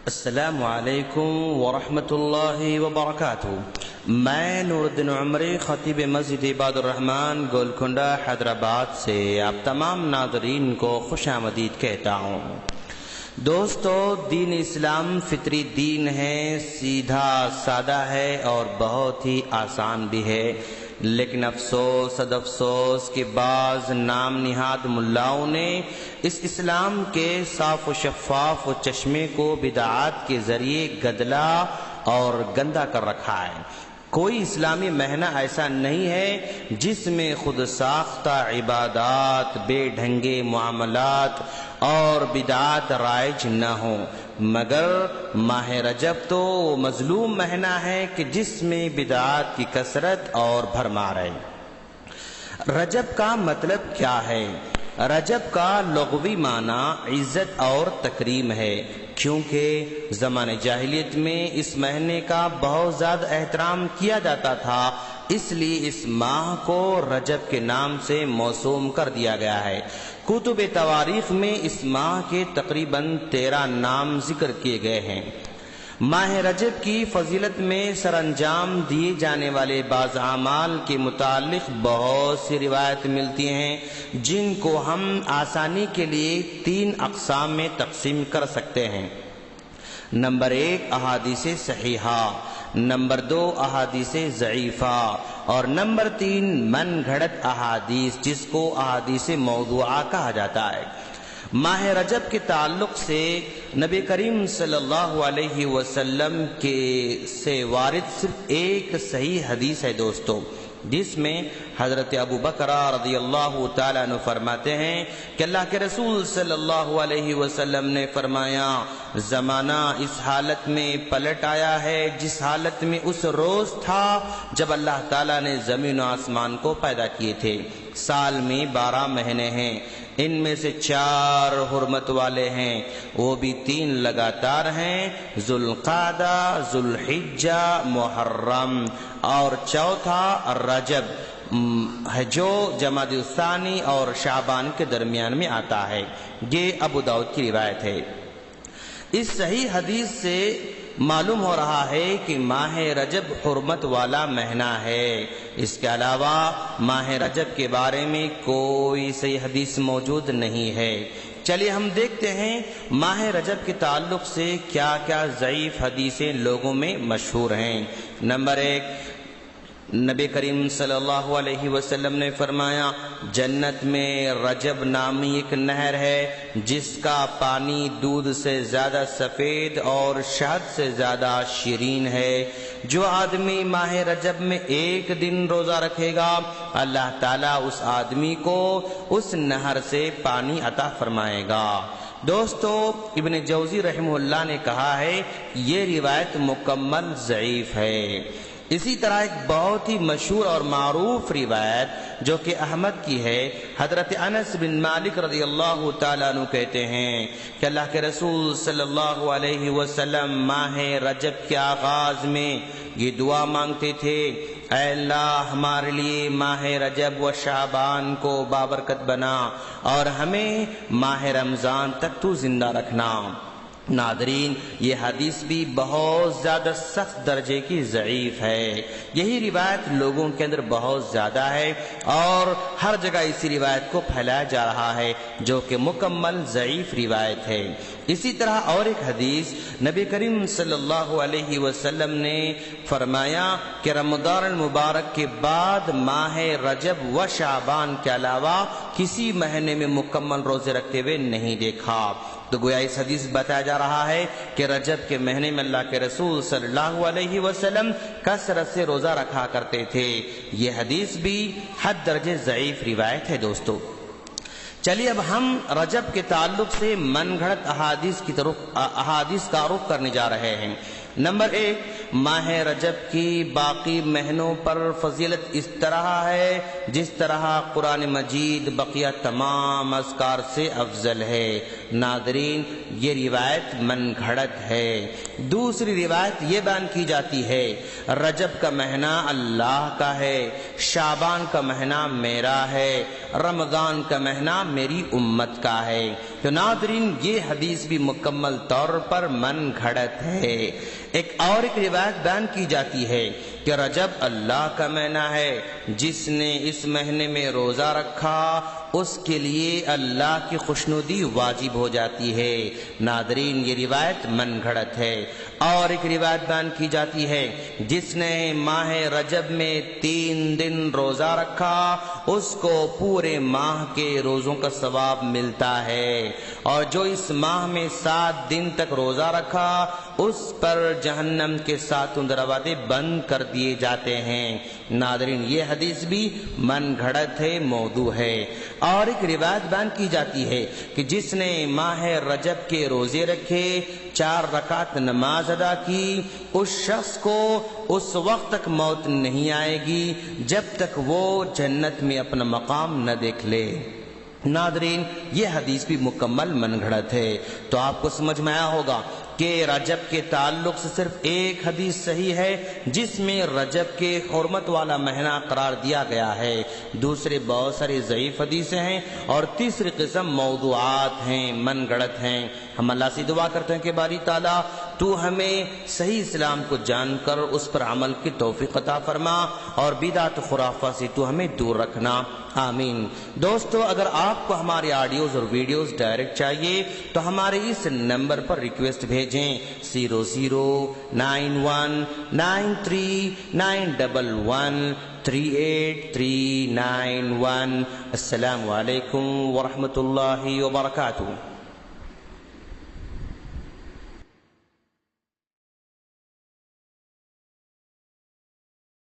السلام علیکم ورحمۃ اللہ وبرکاتہ۔ میں نور الدین عمری، خطیب مسجد عباد الرحمن گولکنڈہ حیدرآباد سے آپ تمام ناظرین کو خوش آمدید کہتا ہوں۔ دوستو، دین اسلام فطری دین ہے، سیدھا سادہ ہے اور بہت ہی آسان بھی ہے، لیکن افسوس کہ بعض نام نہاد ملاؤں نے اس اسلام کے صاف و شفاف و چشمے کو بدعات کے ذریعے گدلا اور گندا کر رکھا ہے۔ کوئی اسلامی مہینہ ایسا نہیں ہے جس میں خود ساختہ عبادات، بے ڈھنگے معاملات اور بدعات رائج نہ ہوں، مگر ماہ رجب تو مظلوم مہینہ ہے کہ جس میں بدعات کی کثرت اور بھرمار ہے۔ رجب کا مطلب کیا ہے؟ رجب کا لغوی معنی عزت اور تکریم ہے، کیونکہ زمانہ جاہلیت میں اس مہینے کا بہت زیادہ احترام کیا جاتا تھا، اس لیے اس ماہ کو رجب کے نام سے موسوم کر دیا گیا ہے۔ کتب تواریخ میں اس ماہ کے تقریباً 13 نام ذکر کیے گئے ہیں۔ ماہ رجب کی فضیلت میں سر انجام دیے جانے والے بعض اعمال کے متعلق بہت سی روایت ملتی ہیں، جن کو ہم آسانی کے لیے 3 اقسام میں تقسیم کر سکتے ہیں۔ نمبر 1 احادیث صحیحہ، نمبر 2 احادیث ضعیفہ، اور نمبر 3 من گھڑت احادیث، جس کو احادیث موضوعہ کہا جاتا ہے۔ ماہ رجب کے تعلق سے نبی کریم صلی اللہ علیہ وسلم سے وارد صرف ایک صحیح حدیث ہے دوستو، جس میں حضرت ابو بکر رضی اللہ تعالیٰ عنہ فرماتے ہیں کہ اللہ کے رسول صلی اللہ علیہ وسلم نے فرمایا، زمانہ اس حالت میں پلٹ آیا ہے جس حالت میں اس روز تھا جب اللہ تعالیٰ نے زمین و آسمان کو پیدا کیے تھے۔ سال میں 12 مہینے ہیں، ان میں سے 4 حرمت والے ہیں، وہ بھی 3 لگاتار ہیں، ذوالقعدہ، ذوالحجہ، محرم، اور چوتھا رجب ہے جو جمادی الثانی اور شعبان کے درمیان میں آتا ہے۔ یہ ابو داؤد کی روایت ہے۔ اس صحیح حدیث سے معلوم ہو رہا ہے کہ ماہ رجب حرمت والا مہینہ ہے۔ اس کے علاوہ ماہ رجب کے بارے میں کوئی صحیح حدیث موجود نہیں ہے۔ چلیے ہم دیکھتے ہیں ماہ رجب کے تعلق سے کیا کیا ضعیف حدیثیں لوگوں میں مشہور ہیں۔ نمبر 1، نبی کریم صلی اللہ علیہ وسلم نے فرمایا، جنت میں رجب نامی ایک نہر ہے جس کا پانی دودھ سے زیادہ سفید اور شہد سے زیادہ شیرین ہے۔ جو آدمی ماہ رجب میں 1 دن روزہ رکھے گا، اللہ تعالیٰ اس آدمی کو اس نہر سے پانی عطا فرمائے گا۔ دوستو، ابن جوزی رحمہ اللہ نے کہا ہے یہ روایت مکمل ضعیف ہے۔ اسی طرح ایک بہت ہی مشہور اور معروف روایت جو کہ احمد کی ہے، حضرت انس بن مالک رضی اللہ تعالیٰ عنہ کہتے ہیں کہ اللہ کے رسول صلی اللہ علیہ وسلم ماہ رجب کے آغاز میں یہ دعا مانگتے تھے، اے اللہ ہمارے لیے ماہ رجب و شعبان کو بابرکت بنا اور ہمیں ماہ رمضان تک تو زندہ رکھنا۔ ناظرین، یہ حدیث بھی بہت زیادہ سخت درجے کی ضعیف ہے۔ یہی روایت لوگوں کے اندر بہت زیادہ ہے اور ہر جگہ اسی روایت کو پھیلایا جا رہا ہے جو کہ مکمل ضعیف روایت ہے۔ اسی طرح اور ایک حدیث نبی کریم صلی اللہ علیہ وسلم نے فرمایا کہ رمضان المبارک کے بعد ماہ رجب و شعبان کے علاوہ کسی مہینے میں مکمل روزے رکھتے ہوئے نہیں دیکھا۔ تو گویا اس حدیث بتایا جا رہا ہے کہ رجب کے مہینے میں اللہ کے رسول صلی اللہ علیہ وسلم کثرت سے روزہ رکھا کرتے تھے۔ یہ حدیث بھی حد درجے ضعیف روایت ہے دوستو۔ چلیے اب ہم رجب کے تعلق سے من گھڑت احادیث کا رخ کرنے جا رہے ہیں۔ نمبر 1، ماہ رجب کی باقی مہینوں پر فضیلت اس طرح ہے جس طرح قرآن مجید بقیہ تمام اذکار سے افضل ہے۔ ناظرین، یہ روایت من گھڑت ہے۔ دوسری روایت یہ بیان کی جاتی ہے، رجب کا مہینہ اللہ کا ہے، شعبان کا مہینہ میرا ہے، رمضان کا مہینہ میری امت کا ہے۔ تو ناظرین یہ حدیث بھی مکمل طور پر من گھڑت ہے۔ ایک روایت بیان کی جاتی ہے کہ رجب اللہ کا مہینہ ہے، جس نے اس مہینے میں روزہ رکھا اس کے لیے اللہ کی خوشنودی واجب ہو جاتی ہے۔ ناظرین یہ روایت من گھڑت ہے۔ اور ایک روایت بیان کی جاتی ہے جس نے ماہ رجب میں 3 دن روزہ رکھا اس کو پورے ماہ کے روزوں کا ثواب ملتا ہے، اور جو اس ماہ میں 7 دن تک روزہ رکھا اس پر جہنم کے 7 دروازے بند کر دیے جاتے ہیں۔ ناظرین یہ حدیث بھی من گھڑت ہے، موضوع ہے۔ اور ایک روایت بیان کی جاتی ہے کہ جس نے ماہ رجب کے روزے رکھے، 4 رکعت نماز ادا کی، اس شخص کو اس وقت تک موت نہیں آئے گی جب تک وہ جنت میں اپنا مقام نہ دیکھ لے۔ ناظرین یہ حدیث بھی مکمل من گھڑت ہے۔ تو آپ کو سمجھ میں آیا ہوگا کہ رجب کے تعلق سے صرف ایک حدیث صحیح ہے جس میں رجب کے حرمت والا مہینہ قرار دیا گیا ہے، دوسرے بہت ساری ضعیف حدیثیں ہیں، اور تیسری قسم موضوعات ہیں، من گڑت ہیں۔ ہم اللہ سے دعا کرتے ہیں کہ باری تعالیٰ تو ہمیں صحیح اسلام کو جان کر اس پر عمل کی توفیق عطا فرما، اور بدعت خرافہ سے تو ہمیں دور رکھنا، آمین۔ دوستو اگر آپ کو ہمارے آڈیوز اور ویڈیوز ڈائریکٹ چاہیے تو ہمارے اس نمبر پر ریکویسٹ بھیجیں 00913939113839 السلام علیکم ورحمۃ اللہ وبرکاتہ۔